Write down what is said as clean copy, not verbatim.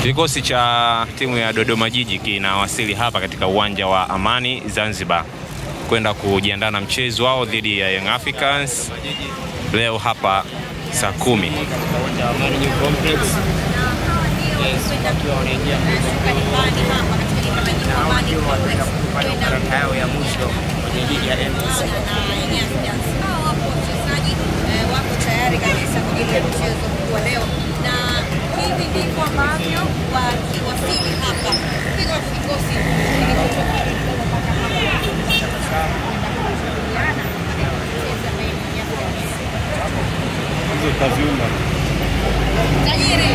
Kikosi cha timu ya Dodoma Jiji kinawasili hapa katika uwanja wa Amani Zanzibar kwenda kujiandaa na mchezo wao dhidi ya Young Africans leo hapa saa 10. Uwanja wa Amani New Complex. Wakiwa wanaingia yao ya mwisho kwenye ligi ya NBC. Wako tayari kabisa kwa ajili ya mchezo wa leo, na hivi ndivyo ambavyo wakiwasili hapa hizo vikosi tajiri.